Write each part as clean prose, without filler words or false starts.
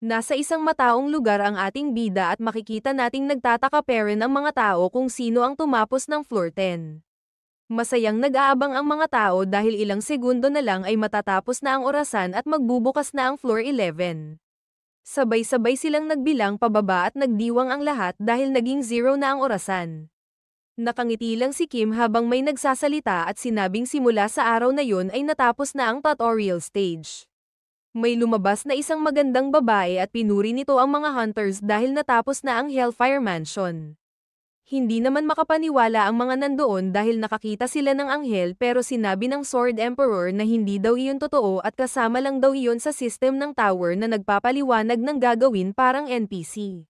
Nasa isang mataong lugar ang ating bida at makikita nating nagtataka pa rin ang mga tao kung sino ang tumapos ng floor 10. Masayang nag-aabang ang mga tao dahil ilang segundo na lang ay matatapos na ang orasan at magbubukas na ang floor 11. Sabay-sabay silang nagbilang pababa at nagdiwang ang lahat dahil naging 0 na ang orasan. Nakangiti lang si Kim habang may nagsasalita at sinabing simula sa araw na yun ay natapos na ang tutorial stage. May lumabas na isang magandang babae at pinuri nito ang mga hunters dahil natapos na ang Hellfire Mansion. Hindi naman makapaniwala ang mga nandoon dahil nakakita sila ng anghel pero sinabi ng Sword Emperor na hindi daw iyon totoo at kasama lang daw iyon sa system ng tower na nagpapaliwanag ng gagawin parang NPC.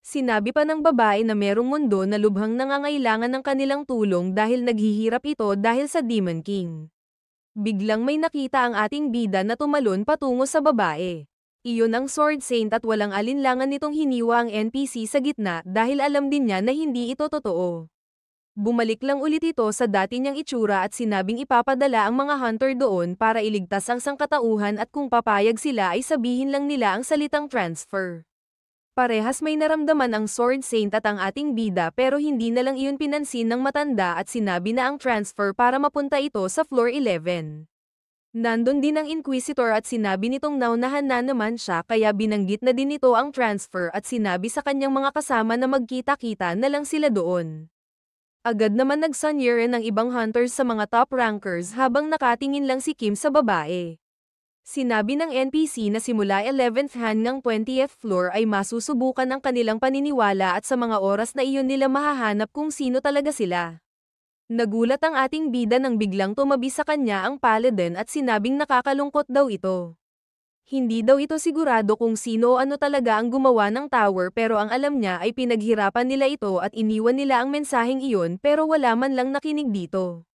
Sinabi pa ng babae na merong mundo na lubhang nangangailangan ng kanilang tulong dahil naghihirap ito dahil sa Demon King. Biglang may nakita ang ating bida na tumalon patungo sa babae. Iyon ang Sword Saint at walang alinlangan nitong hiniwa ang NPC sa gitna dahil alam din niya na hindi ito totoo. Bumalik lang ulit ito sa dati niyang itsura at sinabing ipapadala ang mga hunter doon para iligtas ang sangkatauhan at kung papayag sila ay sabihin lang nila ang salitang transfer. Parehas may naramdaman ang Sword Saint at ang ating bida pero hindi na lang iyon pinansin ng matanda at sinabi na ang transfer para mapunta ito sa floor 11. Nandun din ang Inquisitor at sinabi nitong naunahan na naman siya kaya binanggit na din nito ang transfer at sinabi sa kanyang mga kasama na magkita-kita na lang sila doon. Agad naman nagsanyerin ng ibang hunters sa mga top rankers habang nakatingin lang si Kim sa babae. Sinabi ng NPC na simula 11th hanggang 20th floor ay masusubukan ang kanilang paniniwala at sa mga oras na iyon nila mahahanap kung sino talaga sila. Nagulat ang ating bida nang biglang tumabi sa kanya ang paladin at sinabing nakakalungkot daw ito. Hindi daw ito sigurado kung sino o ano talaga ang gumawa ng tower pero ang alam niya ay pinaghirapan nila ito at iniwan nila ang mensaheng iyon pero wala man lang nakinig dito.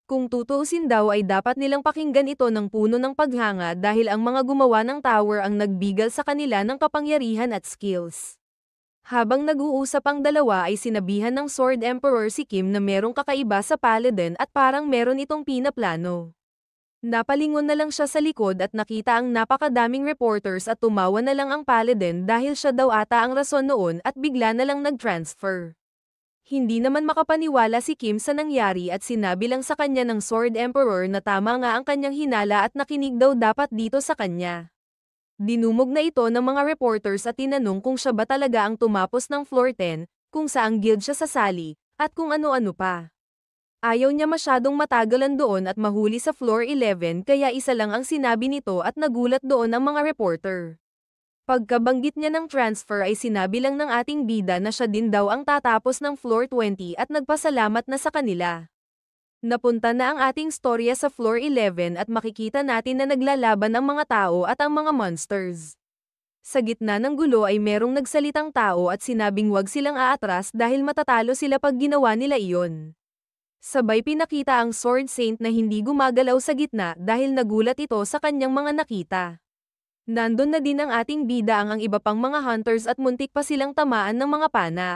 Kung tutuusin daw ay dapat nilang pakinggan ito ng puno ng paghanga dahil ang mga gumawa ng tower ang nagbigal sa kanila ng kapangyarihan at skills. Habang nag-uusap ang dalawa ay sinabihan ng Sword Emperor si Kim na merong kakaiba sa paladin at parang meron itong pinaplano. Napalingon na lang siya sa likod at nakita ang napakadaming reporters at tumawa na lang ang paladin dahil siya daw ata ang rason noon at bigla na lang nag-transfer. Hindi naman makapaniwala si Kim sa nangyari at sinabi lang sa kanya ng Sword Emperor na tama nga ang kanyang hinala at nakinig daw dapat dito sa kanya. Dinumog na ito ng mga reporters at tinanong kung siya ba talaga ang tumapos ng floor 10, kung saang guild siya sasali, at kung ano-ano pa. Ayaw niya masyadong matagalan doon at mahuli sa floor 11 kaya isa lang ang sinabi nito at nagulat doon ang mga reporter. Pagkabanggit niya ng transfer ay sinabi lang ng ating bida na siya din daw ang tatapos ng floor 20 at nagpasalamat na sa kanila. Napunta na ang ating storya sa floor 11 at makikita natin na naglalaban ang mga tao at ang mga monsters. Sa gitna ng gulo ay merong nagsalitang tao at sinabing wag silang aatras dahil matatalo sila pag ginawa nila iyon. Sabay pinakita ang Sword Saint na hindi gumagalaw sa gitna dahil nagulat ito sa kanyang mga nakita. Nandun na din ang ating bida ang iba pang mga hunters at muntik pa silang tamaan ng mga pana.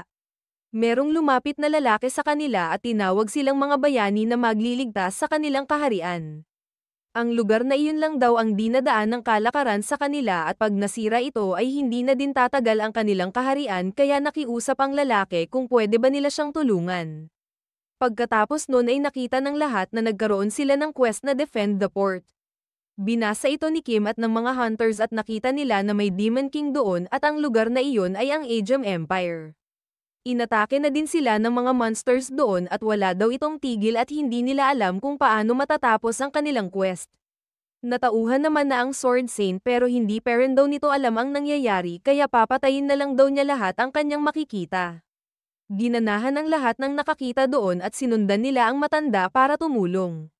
Merong lumapit na lalaki sa kanila at tinawag silang mga bayani na magliligtas sa kanilang kaharian. Ang lugar na iyon lang daw ang dinadaan ng kalakaran sa kanila at pag nasira ito ay hindi na din tatagal ang kanilang kaharian kaya nakiusap ang lalaki kung pwede ba nila siyang tulungan. Pagkatapos nun ay nakita ng lahat na nagkaroon sila ng quest na defend the port. Binasa ito ni Kim at ng mga hunters at nakita nila na may Demon King doon at ang lugar na iyon ay ang Aegean Empire. Inatake na din sila ng mga monsters doon at wala daw itong tigil at hindi nila alam kung paano matatapos ang kanilang quest. Natauhan naman na ang Sword Saint pero hindi pa rin daw nito alam ang nangyayari kaya papatayin na lang daw niya lahat ang kanyang makikita. Ginanahan ng lahat ng nakakita doon at sinundan nila ang matanda para tumulong.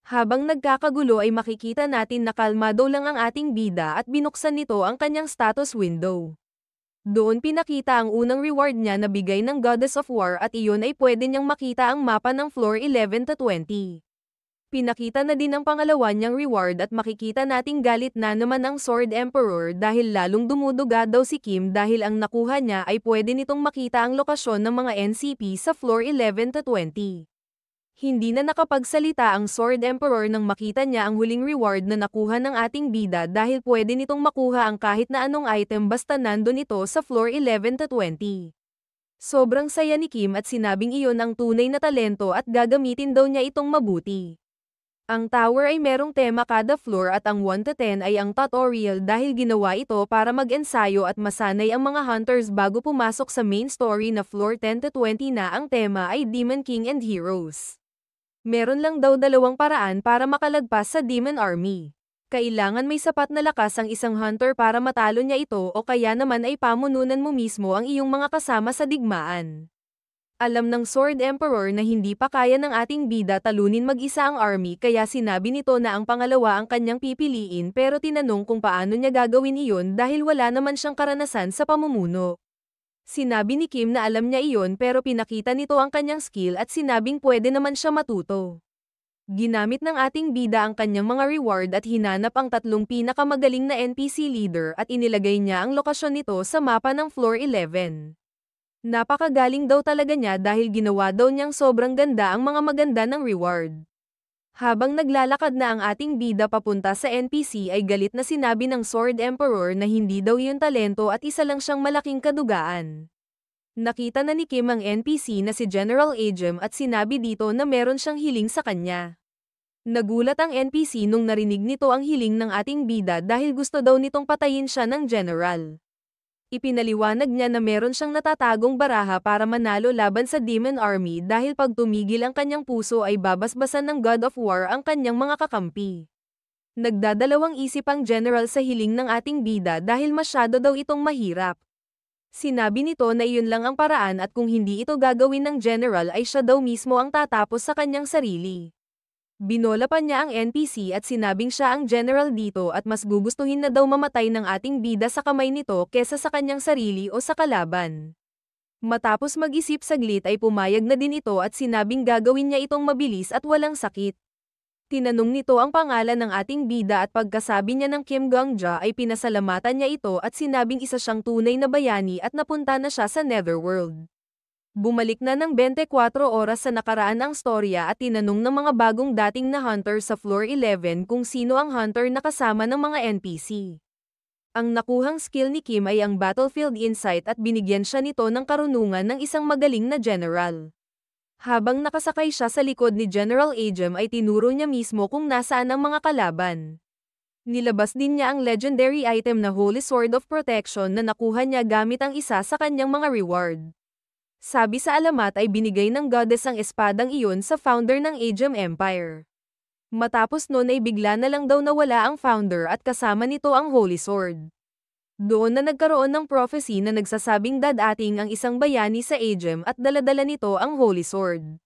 Habang nagkakagulo ay makikita natin na kalmado lang ang ating bida at binuksan nito ang kanyang status window. Doon pinakita ang unang reward niya na bigay ng Goddess of War at iyon ay pwede niyang makita ang mapa ng floor 11 to 20. Pinakita na din ang pangalawa niyang reward at makikita nating galit na naman ang Sword Emperor dahil lalong dumuduga daw si Kim dahil ang nakuha niya ay pwede nitong makita ang lokasyon ng mga NCP sa floor 11 to 20. Hindi na nakapagsalita ang Sword Emperor nang makita niya ang huling reward na nakuha ng ating bida dahil pwede nitong makuha ang kahit na anong item basta nandun ito sa floor 11 to 20. Sobrang saya ni Kim at sinabing iyon ang tunay na talento at gagamitin daw niya itong mabuti. Ang tower ay merong tema kada floor at ang 1 to 10 ay ang tutorial dahil ginawa ito para mag-ensayo at masanay ang mga hunters bago pumasok sa main story na floor 10 to 20 na ang tema ay Demon King and Heroes. Meron lang daw dalawang paraan para makalagpas sa Demon Army. Kailangan may sapat na lakas ang isang hunter para matalo niya ito o kaya naman ay pamununan mo mismo ang iyong mga kasama sa digmaan. Alam ng Sword Emperor na hindi pa kaya ng ating bida talunin mag-isa ang army kaya sinabi nito na ang pangalawa ang kanyang pipiliin pero tinanong kung paano niya gagawin iyon dahil wala naman siyang karanasan sa pamumuno. Sinabi ni Kim na alam niya iyon pero pinakita nito ang kanyang skill at sinabing pwede naman siya matuto. Ginamit ng ating bida ang kanyang mga reward at hinanap ang 3 pinakamagaling na NPC leader at inilagay niya ang lokasyon nito sa mapa ng floor 11. Napakagaling daw talaga niya dahil ginawa daw niyang sobrang ganda ang mga maganda ng reward. Habang naglalakad na ang ating bida papunta sa NPC ay galit na sinabi ng Sword Emperor na hindi daw yun talento at isa lang siyang malaking kadugaan. Nakita na ni Kim ang NPC na si General Ajem at sinabi dito na meron siyang hiling sa kanya. Nagulat ang NPC nung narinig nito ang hiling ng ating bida dahil gusto daw nitong patayin siya ng General. Ipinaliwanag niya na meron siyang natatagong baraha para manalo laban sa Demon Army dahil pag tumigil ang kanyang puso ay babasbasan ng God of War ang kanyang mga kakampi. Nagdadalawang isip ang general sa hiling ng ating bida dahil masyado daw itong mahirap. Sinabi nito na iyon lang ang paraan at kung hindi ito gagawin ng general ay siya daw mismo ang tatapos sa kanyang sarili. Binola pa niya ang NPC at sinabing siya ang general dito at mas gugustuhin na daw mamatay ng ating bida sa kamay nito kesa sa kanyang sarili o sa kalaban. Matapos mag-isip saglit ay pumayag na din ito at sinabing gagawin niya itong mabilis at walang sakit. Tinanong nito ang pangalan ng ating bida at pagkasabi niya ng Kim Gongja ay pinasalamatan niya ito at sinabing isa siyang tunay na bayani at napunta na siya sa Netherworld. Bumalik na ng 24 oras sa nakaraan ang storya at tinanong ng mga bagong dating na hunter sa floor 11 kung sino ang hunter na kasama ng mga NPC. Ang nakuhang skill ni Kim ay ang Battlefield Insight at binigyan siya nito ng karunungan ng isang magaling na general. Habang nakasakay siya sa likod ni General Ajem ay tinuro niya mismo kung nasaan ang mga kalaban. Nilabas din niya ang legendary item na Holy Sword of Protection na nakuha niya gamit ang isa sa kanyang mga reward. Sabi sa alamat ay binigay ng goddess ang espadang iyon sa founder ng Ajem Empire. Matapos nun ay bigla na lang daw nawala ang founder at kasama nito ang Holy Sword. Doon na nagkaroon ng prophecy na nagsasabing dadating ang isang bayani sa Ajem at daladala nito ang Holy Sword.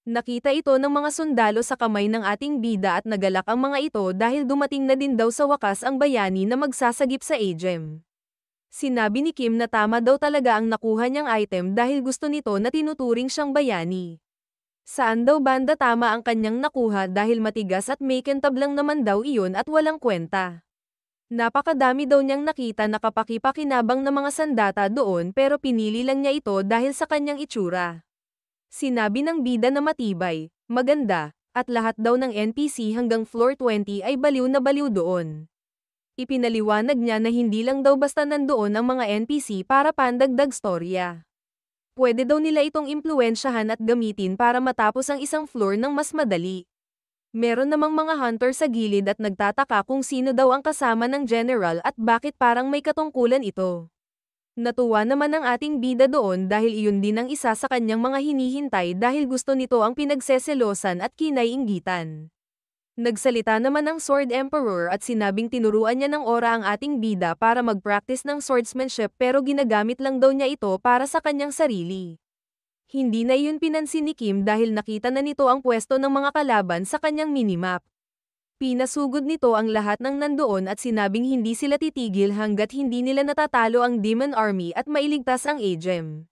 Nakita ito ng mga sundalo sa kamay ng ating bida at nagalak ang mga ito dahil dumating na din daw sa wakas ang bayani na magsasagip sa Ajem. Sinabi ni Kim na tama daw talaga ang nakuha niyang item dahil gusto nito na tinuturing siyang bayani. Saan daw banda tama ang kanyang nakuha dahil matigas at may kintablang naman daw iyon at walang kwenta. Napakadami daw niyang nakita na kapaki-pakinabang na mga sandata doon pero pinili lang niya ito dahil sa kanyang itsura. Sinabi ng bida na matibay, maganda, at lahat daw ng NPC hanggang floor 20 ay baliw na baliw doon. Ipinaliwanag niya na hindi lang daw basta nandoon ang mga NPC para pandagdag storya. Pwede daw nila itong impluwensyahan at gamitin para matapos ang isang floor ng mas madali. Meron namang mga hunter sa gilid at nagtataka kung sino daw ang kasama ng general at bakit parang may katungkulan ito. Natuwa naman ang ating bida doon dahil iyon din ang isa sa kanyang mga hinihintay dahil gusto nito ang pinagseselosan at kinaiinggitan. Nagsalita naman ang Sword Emperor at sinabing tinuruan niya ng ora ang ating bida para mag-practice ng swordsmanship pero ginagamit lang daw niya ito para sa kanyang sarili. Hindi na iyon pinansin ni Kim dahil nakita na nito ang pwesto ng mga kalaban sa kanyang minimap. Pinasugod nito ang lahat ng nandoon at sinabing hindi sila titigil hanggat hindi nila natatalo ang Demon Army at mailigtas ang Ajem.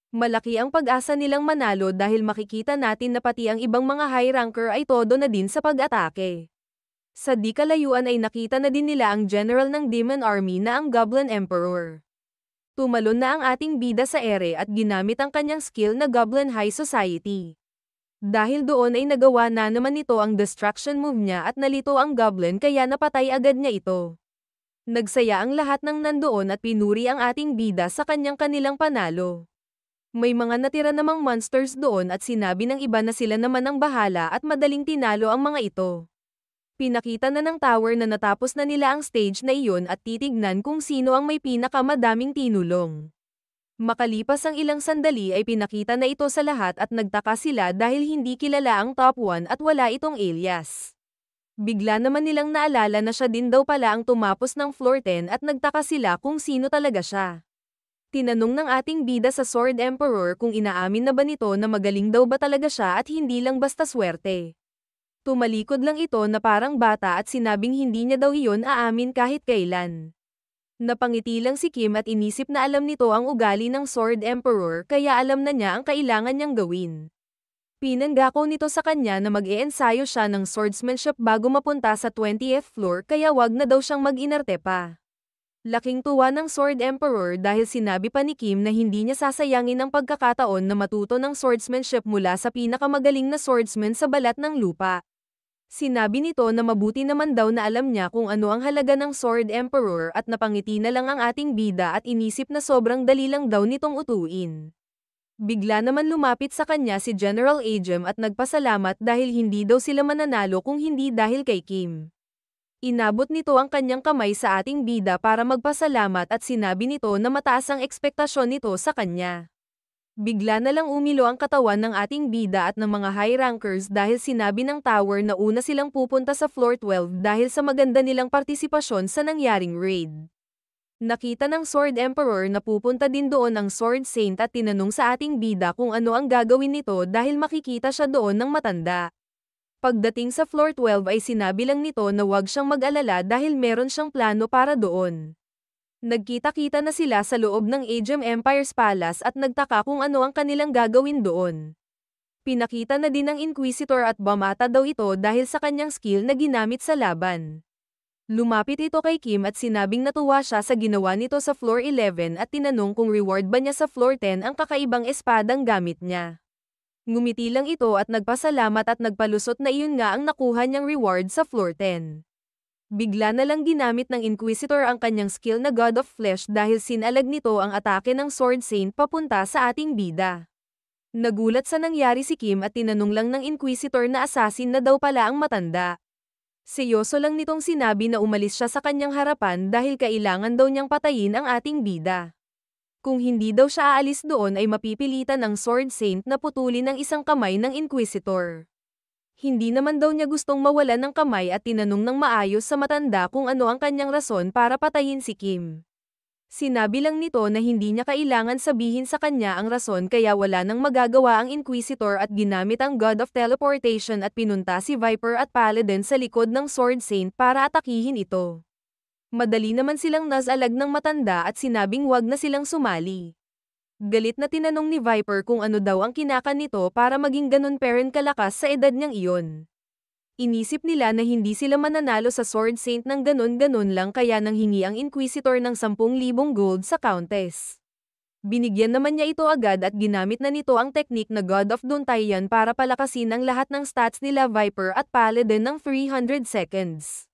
Malaki ang pag-asa nilang manalo dahil makikita natin na pati ang ibang mga high ranker ay todo na din sa pag-atake. Sa di kalayuan ay nakita na din nila ang general ng Demon Army na ang Goblin Emperor. Tumalon na ang ating bida sa ere at ginamit ang kanyang skill na Goblin High Society. Dahil doon ay nagawa na naman nito ang destruction move niya at nalito ang goblin kaya napatay agad niya ito. Nagsaya ang lahat ng nandoon at pinuri ang ating bida sa kanilang panalo. May mga natira namang monsters doon at sinabi ng iba na sila naman ang bahala at madaling tinalo ang mga ito. Pinakita na ng tower na natapos na nila ang stage na iyon at titignan kung sino ang may pinakamadaming tinulong. Makalipas ang ilang sandali ay pinakita na ito sa lahat at nagtaka sila dahil hindi kilala ang top 1 at wala itong alias. Bigla naman nilang naalala na siya din daw pala ang tumapos ng floor 10 at nagtaka sila kung sino talaga siya. Tinanong ng ating bida sa Sword Emperor kung inaamin na ba nito na magaling daw ba talaga siya at hindi lang basta swerte. Tumalikod lang ito na parang bata at sinabing hindi niya daw iyon aamin kahit kailan. Napangiti lang si Kim at inisip na alam nito ang ugali ng Sword Emperor kaya alam na niya ang kailangan niyang gawin. Pinanggako nito sa kanya na mag-iensayo siya ng swordsmanship bago mapunta sa 20th floor kaya wag na daw siyang mag-inarte pa. Laking tuwa ng Sword Emperor dahil sinabi pa ni Kim na hindi niya sasayangin ang pagkakataon na matuto ng swordsmanship mula sa pinakamagaling na swordsman sa balat ng lupa. Sinabi nito na mabuti naman daw na alam niya kung ano ang halaga ng Sword Emperor at napangiti na lang ang ating bida at inisip na sobrang dali lang daw nitong utuin. Bigla naman lumapit sa kanya si General Ajem at nagpasalamat dahil hindi daw sila mananalo kung hindi dahil kay Kim. Inabot nito ang kanyang kamay sa ating bida para magpasalamat at sinabi nito na mataas ang ekspektasyon nito sa kanya. Bigla na lang umilo ang katawan ng ating bida at ng mga high rankers dahil sinabi ng tower na una silang pupunta sa floor 12 dahil sa maganda nilang partisipasyon sa nangyaring raid. Nakita ng Sword Emperor na pupunta din doon ang Sword Saint at tinanong sa ating bida kung ano ang gagawin nito dahil makikita siya doon ng matanda. Pagdating sa floor 12 ay sinabi lang nito na huwag siyang mag-alala dahil meron siyang plano para doon. Nagkita-kita na sila sa loob ng Ajem Empire's Palace at nagtaka kung ano ang kanilang gagawin doon. Pinakita na din ng Inquisitor at bumata daw ito dahil sa kanyang skill na ginamit sa laban. Lumapit ito kay Kim at sinabing natuwa siya sa ginawa nito sa floor 11 at tinanong kung reward ba niya sa floor 10 ang kakaibang espadang gamit niya. Ngumiti lang ito at nagpasalamat at nagpalusot na iyon nga ang nakuha niyang reward sa floor 10. Bigla na lang ginamit ng Inquisitor ang kanyang skill na God of Flesh dahil sinalag nito ang atake ng Sword Saint papunta sa ating bida. Nagulat sa nangyari si Kim at tinanong lang ng Inquisitor na assassin na daw pala ang matanda. Seryoso lang nitong sinabi na umalis siya sa kanyang harapan dahil kailangan daw niyang patayin ang ating bida. Kung hindi daw siya aalis doon ay mapipilitan ng Sword Saint na putulin ang isang kamay ng Inquisitor. Hindi naman daw niya gustong mawalan ng kamay at tinanong ng maayos sa matanda kung ano ang kanyang rason para patayin si Kim. Sinabi lang nito na hindi niya kailangan sabihin sa kanya ang rason kaya wala nang magagawa ang Inquisitor at ginamit ang God of Teleportation at pinunta si Viper at Paladin sa likod ng Sword Saint para atakihin ito. Madali naman silang nasalag ng matanda at sinabing wag na silang sumali. Galit na tinanong ni Viper kung ano daw ang kinakan nito para maging ganun pa rin kalakas sa edad niyang iyon. Inisip nila na hindi sila mananalo sa Sword Saint ng ganun-ganun lang kaya nanghingi ang Inquisitor ng 10,000 gold sa Countess. Binigyan naman niya ito agad at ginamit na nito ang teknik na God of Dontayan para palakasin ang lahat ng stats nila Viper at Paladin ng 300 seconds.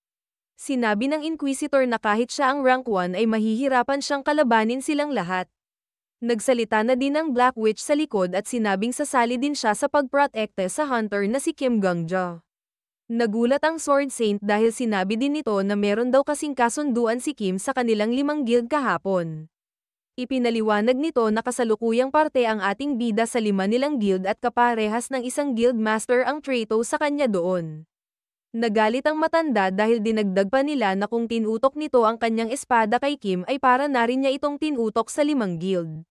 Sinabi ng Inquisitor na kahit siya ang rank 1 ay mahihirapan siyang kalabanin silang lahat. Nagsalita na din ang Black Witch sa likod at sinabing sasali din siya sa pagprotekte sa hunter na si Kim Gangja. Nagulat ang Sword Saint dahil sinabi din nito na meron daw kasing kasunduan si Kim sa kanilang 5 guild kahapon. Ipinaliwanag nito na kasalukuyang parte ang ating bida sa 5 nilang guild at kaparehas ng isang guild master ang Trato sa kanya doon. Nagalit ang matanda dahil dinagdag pa nila na kung tinutok nito ang kanyang espada kay Kim ay para na rin niya itong tinutok sa 5 guild.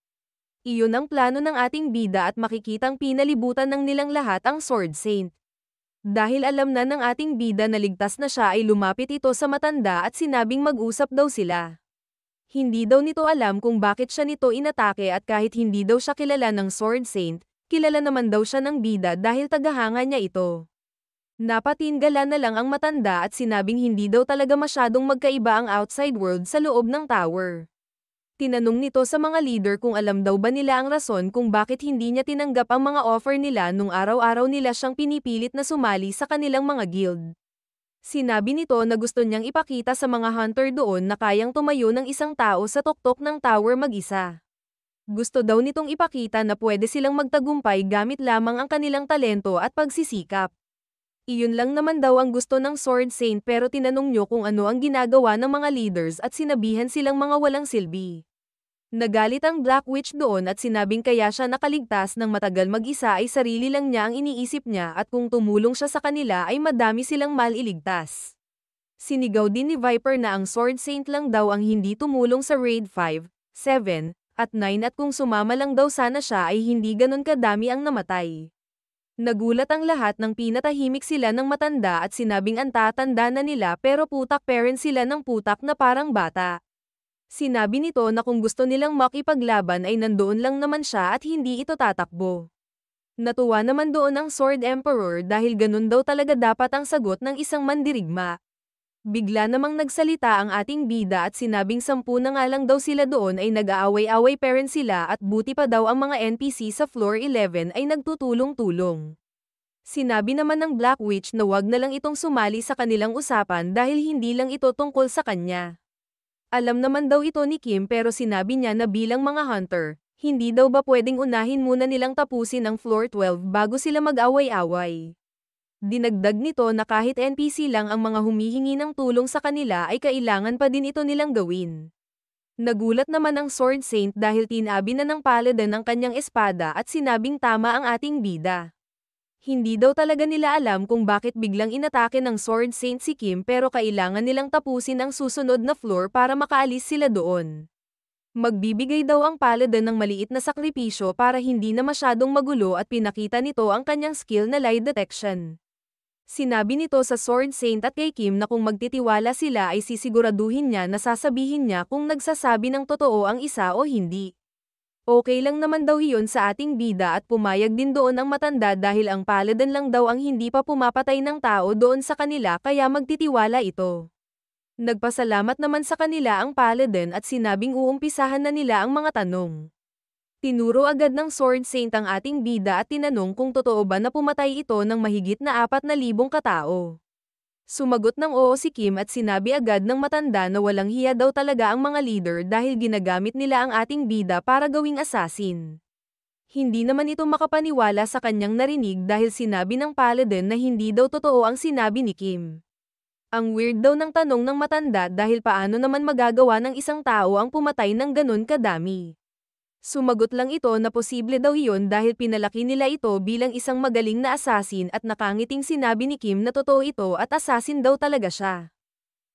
Iyon ang plano ng ating bida at makikitang pinalibutan ng nilang lahat ang Sword Saint. Dahil alam na ng ating bida na ligtas na siya ay lumapit ito sa matanda at sinabing mag-usap daw sila. Hindi daw nito alam kung bakit siya nito inatake at kahit hindi daw siya kilala ng Sword Saint, kilala naman daw siya ng bida dahil tagahanga niya ito. Napatingala na lang ang matanda at sinabing hindi daw talaga masyadong magkaiba ang outside world sa loob ng tower. Tinanong nito sa mga leader kung alam daw ba nila ang rason kung bakit hindi niya tinanggap ang mga offer nila nung araw-araw nila siyang pinipilit na sumali sa kanilang mga guild. Sinabi nito na gusto niyang ipakita sa mga hunter doon na kayang tumayo ng isang tao sa tuktok ng tower mag-isa. Gusto daw nitong ipakita na pwede silang magtagumpay gamit lamang ang kanilang talento at pagsisikap. Iyon lang naman daw ang gusto ng Sword Saint pero tinanong niyo kung ano ang ginagawa ng mga leaders at sinabihan silang mga walang silbi. Nagalit ang Black Witch doon at sinabing kaya siya nakaligtas ng matagal mag-isa ay sarili lang niya ang iniisip niya at kung tumulong siya sa kanila ay madami silang maliligtas. Sinigaw din ni Viper na ang Sword Saint lang daw ang hindi tumulong sa Raid 5, 7, at 9 at kung sumama lang daw sana siya ay hindi ganon kadami ang namatay. Nagulat ang lahat nang pinatahimik sila ng matanda at sinabing ang tatanda na nila pero putak parent sila ng putak na parang bata. Sinabi nito na kung gusto nilang makipaglaban ay nandoon lang naman siya at hindi ito tatakbo. Natuwa naman doon ang Sword Emperor dahil ganun daw talaga dapat ang sagot ng isang mandirigma. Bigla namang nagsalita ang ating bida at sinabing 10 na nga lang daw sila doon ay nag-aaway-away parent sila at buti pa daw ang mga NPC sa floor 11 ay nagtutulong-tulong. Sinabi naman ng Black Witch na wag na lang itong sumali sa kanilang usapan dahil hindi lang ito tungkol sa kanya. Alam naman daw ito ni Kim pero sinabi niya na bilang mga hunter, hindi daw ba pwedeng unahin muna nilang tapusin ang floor 12 bago sila mag-away-away. Dinagdag nito na kahit NPC lang ang mga humihingi ng tulong sa kanila ay kailangan pa din ito nilang gawin. Nagulat naman ang Sword Saint dahil tinabi na ng Paladin ang kanyang espada at sinabing tama ang ating bida. Hindi daw talaga nila alam kung bakit biglang inatake ng Sword Saint si Kim pero kailangan nilang tapusin ang susunod na floor para makaalis sila doon. Magbibigay daw ang Paladin ng maliit na sakripisyo para hindi na masyadong magulo at pinakita nito ang kanyang skill na lie detection. Sinabi nito sa Sword Saint at kay Kim na kung magtitiwala sila ay sisiguraduhin niya na sasabihin niya kung nagsasabi ng totoo ang isa o hindi. Okay lang naman daw iyon sa ating bida at pumayag din doon ang matanda dahil ang Paladin lang daw ang hindi pa pumapatay ng tao doon sa kanila kaya magtitiwala ito. Nagpasalamat naman sa kanila ang Paladin at sinabing uumpisahan na nila ang mga tanong. Tinuro agad ng Sword Saint ang ating bida at tinanong kung totoo ba na pumatay ito ng mahigit na 4,000 katao. Sumagot ng oo si Kim at sinabi agad ng matanda na walang hiya daw talaga ang mga leader dahil ginagamit nila ang ating bida para gawing assassin. Hindi naman ito makapaniwala sa kanyang narinig dahil sinabi ng Paladin na hindi daw totoo ang sinabi ni Kim. Ang weird daw ng tanong ng matanda dahil paano naman magagawa ng isang tao ang pumatay ng ganun kadami. Sumagot lang ito na posible daw iyon dahil pinalaki nila ito bilang isang magaling na assassin at nakangiting sinabi ni Kim na totoo ito at assassin daw talaga siya.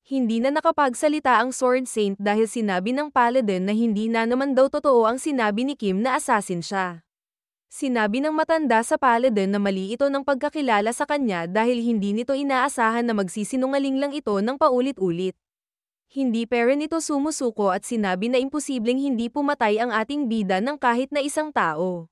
Hindi na nakapagsalita ang Sword Saint dahil sinabi ng Paladin na hindi na naman daw totoo ang sinabi ni Kim na assassin siya. Sinabi ng matanda sa Paladin na mali ito ng pagkakilala sa kanya dahil hindi nito inaasahan na magsisinungaling lang ito ng paulit-ulit. Hindi pero nito sumusuko at sinabi na imposibleng hindi pumatay ang ating bida ng kahit na isang tao.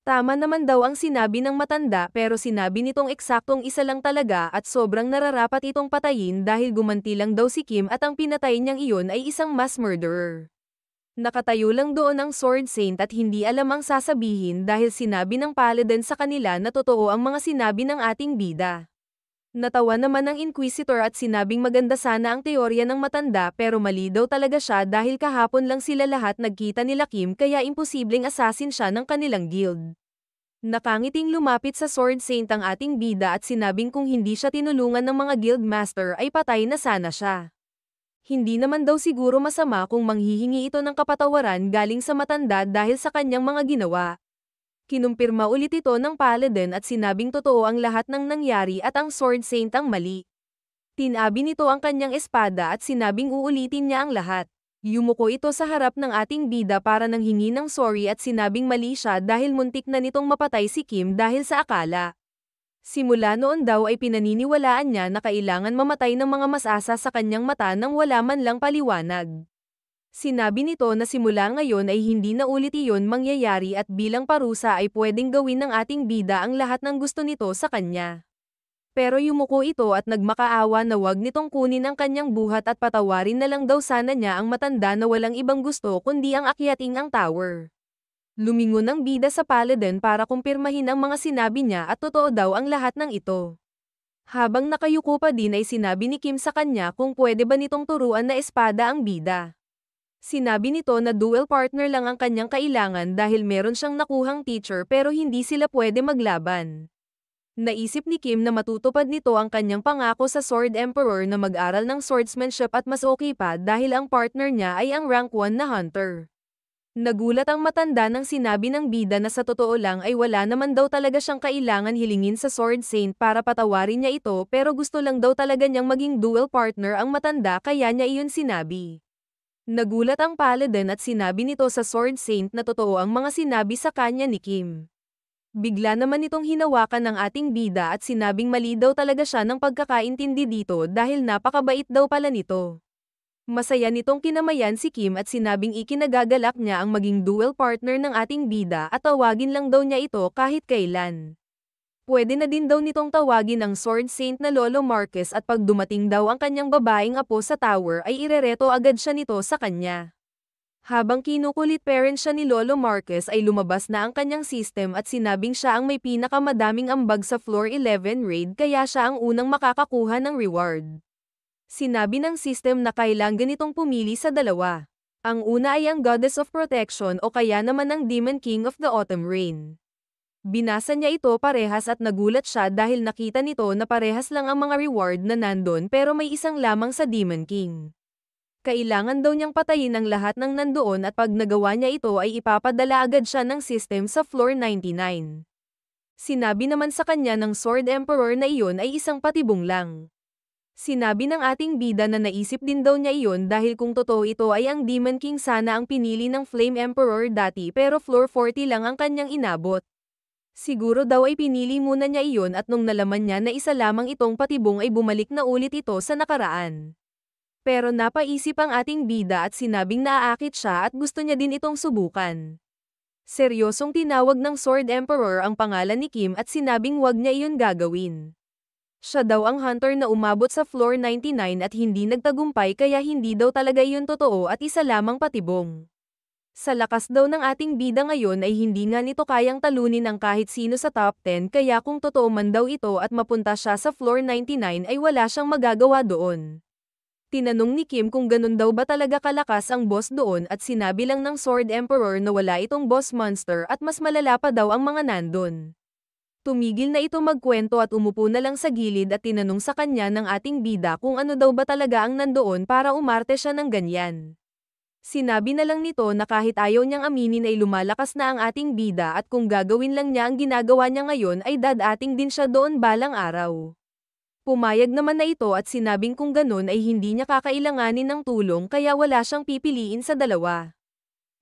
Tama naman daw ang sinabi ng matanda pero sinabi nitong eksaktong isa lang talaga at sobrang nararapat itong patayin dahil gumanti lang daw si Kim at ang pinatay niyang iyon ay isang mass murderer. Nakatayo lang doon ang Sword Saint at hindi alam ang sasabihin dahil sinabi ng Paladin sa kanila na totoo ang mga sinabi ng ating bida. Natawa naman ang Inquisitor at sinabing maganda sana ang teorya ng matanda pero mali daw talaga siya dahil kahapon lang sila lahat nagkita nila Kim kaya imposibleng assassin siya ng kanilang guild. Nakangiting lumapit sa Sword Saint ang ating bida at sinabing kung hindi siya tinulungan ng mga guild master ay patay na sana siya. Hindi naman daw siguro masama kung manghihingi ito ng kapatawaran galing sa matanda dahil sa kanyang mga ginawa. Kinumpirma ulit ito ng Paladin at sinabing totoo ang lahat ng nangyari at ang Sword Saint ang mali. Tinabi nito ang kanyang espada at sinabing uulitin niya ang lahat. Yumuko ito sa harap ng ating bida para nang hingi ng sorry at sinabing mali siya dahil muntik na nitong mapatay si Kim dahil sa akala. Simula noon daw ay pinaniniwalaan niya na kailangan mamatay ng mga masasa sa kanyang mata nang wala man lang paliwanag. Sinabi nito na simula ngayon ay hindi na ulit iyon mangyayari at bilang parusa ay pwedeng gawin ng ating bida ang lahat ng gusto nito sa kanya. Pero yumuko ito at nagmakaawa na wag nitong kunin ang kanyang buhat at patawarin na lang daw sana niya ang matanda na walang ibang gusto kundi ang akyating ang tower. Lumingon ang bida sa Paladin para kumpirmahin ang mga sinabi niya at totoo daw ang lahat ng ito. Habang nakayuko pa din ay sinabi ni Kim sa kanya kung pwede ba nitong turuan na espada ang bida. Sinabi nito na duel partner lang ang kanyang kailangan dahil meron siyang nakuhang teacher pero hindi sila pwede maglaban. Naisip ni Kim na matutupad nito ang kanyang pangako sa Sword Emperor na mag-aral ng swordsmanship at mas okay pa dahil ang partner niya ay ang rank 1 na hunter. Nagulat ang matanda nang sinabi ng bida na sa totoo lang ay wala naman daw talaga siyang kailangan hilingin sa Sword Saint para patawarin niya ito pero gusto lang daw talaga niyang maging duel partner ang matanda kaya niya iyon sinabi. Nagulat ang Paladin at sinabi nito sa Sword Saint na totoo ang mga sinabi sa kanya ni Kim. Bigla naman itong hinawakan ng ating bida at sinabing mali daw talaga siya ng pagkakaintindi dito dahil napakabait daw pala nito. Masaya nitong kinamayan si Kim at sinabing ikinagagalak niya ang maging duel partner ng ating bida at tawagin lang daw niya ito kahit kailan. Pwede na din daw nitong tawagin ang Sword Saint na Lolo Marquez at pag dumating daw ang kanyang babaeng apo sa tower ay irereto agad siya nito sa kanya. Habang kinukulit parent siya ni Lolo Marquez ay lumabas na ang kanyang system at sinabing siya ang may pinakamadaming ambag sa Floor 11 raid kaya siya ang unang makakakuha ng reward. Sinabi ng system na kailangan ganitong pumili sa dalawa. Ang una ay ang Goddess of Protection o kaya naman ang Demon King of the Autumn Rain. Binasa niya ito parehas at nagulat siya dahil nakita nito na parehas lang ang mga reward na nandun pero may isang lamang sa Demon King. Kailangan daw niyang patayin ang lahat ng nandoon at pag nagawa niya ito ay ipapadala agad siya ng system sa floor 99. Sinabi naman sa kanya ng Sword Emperor na iyon ay isang patibong lang. Sinabi ng ating bida na naisip din daw niya iyon dahil kung totoo ito ay ang Demon King sana ang pinili ng Flame Emperor dati pero floor 40 lang ang kanyang inabot. Siguro daw ay pinili muna niya iyon at nung nalaman niya na isa lamang itong patibong ay bumalik na ulit ito sa nakaraan. Pero napaisip ang ating bida at sinabing naaakit siya at gusto niya din itong subukan. Seryosong tinawag ng Sword Emperor ang pangalan ni Kim at sinabing wag niya iyon gagawin. Siya daw ang hunter na umabot sa floor 99 at hindi nagtagumpay kaya hindi daw talaga iyon totoo at isa lamang patibong. Sa lakas daw ng ating bida ngayon ay hindi nga nito kayang talunin ang kahit sino sa top 10 kaya kung totoo man daw ito at mapunta siya sa floor 99 ay wala siyang magagawa doon. Tinanong ni Kim kung ganun daw ba talaga kalakas ang boss doon at sinabi lang ng Sword Emperor na wala itong boss monster at mas malala pa daw ang mga nandun. Tumigil na ito magkwento at umupo na lang sa gilid at tinanong sa kanya ng ating bida kung ano daw ba talaga ang nandoon para umarte siya ng ganyan. Sinabi na lang nito na kahit ayaw niyang aminin ay lumalakas na ang ating bida at kung gagawin lang niya ang ginagawa niya ngayon ay dadating din siya doon balang araw. Pumayag naman na ito at sinabing kung ganun ay hindi niya kakailanganin ng tulong kaya wala siyang pipiliin sa dalawa.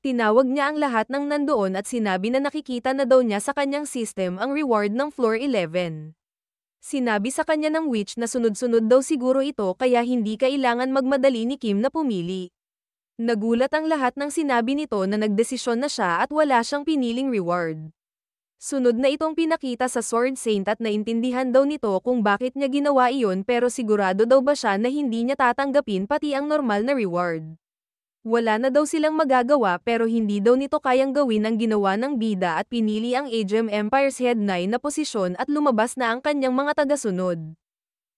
Tinawag niya ang lahat ng nandoon at sinabi na nakikita na daw niya sa kanyang system ang reward ng floor 11. Sinabi sa kanya ng witch na sunod-sunod daw siguro ito kaya hindi kailangan magmadali ni Kim na pumili. Nagulat ang lahat ng sinabi nito na nagdesisyon na siya at wala siyang piniling reward. Sunod na itong pinakita sa Sword Saint at naintindihan daw nito kung bakit niya ginawa iyon pero sigurado daw ba siya na hindi niya tatanggapin pati ang normal na reward. Wala na daw silang magagawa pero hindi daw nito kayang gawin ang ginawa ng bida at pinili ang Agem Empire's Head 9 na posisyon at lumabas na ang kanyang mga tagasunod.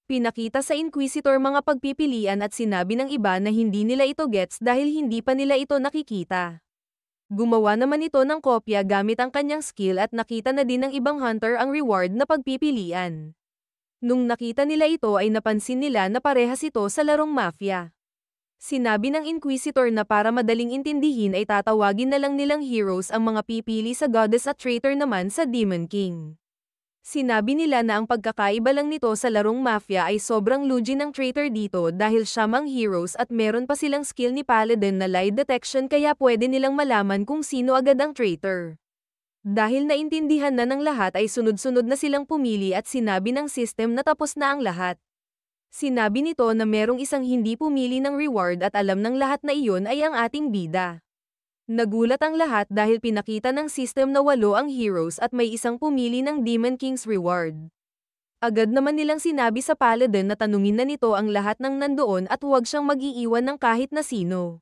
Pinakita sa Inquisitor mga pagpipilian at sinabi ng iba na hindi nila ito gets dahil hindi pa nila ito nakikita. Gumawa naman ito ng kopya gamit ang kanyang skill at nakita na din ng ibang hunter ang reward na pagpipilian. Nung nakita nila ito ay napansin nila na parehas ito sa larong mafia. Sinabi ng Inquisitor na para madaling intindihin ay tatawagin na lang nilang heroes ang mga pipili sa Goddess at traitor naman sa Demon King. Sinabi nila na ang pagkakaiba lang nito sa larong mafia ay sobrang lugi ng traitor dito dahil siya mang heroes at meron pa silang skill ni Paladin na lie detection kaya pwede nilang malaman kung sino agad ang traitor. Dahil naintindihan na ng lahat ay sunod-sunod na silang pumili at sinabi ng system na tapos na ang lahat. Sinabi nito na merong isang hindi pumili ng reward at alam ng lahat na iyon ay ang ating bida. Nagulat ang lahat dahil pinakita ng system na 8 ang heroes at may isang pumili ng Demon King's reward. Agad naman nilang sinabi sa Paladin na tanungin na nito ang lahat ng nandoon at huwag siyang mag-iiwan ng kahit na sino.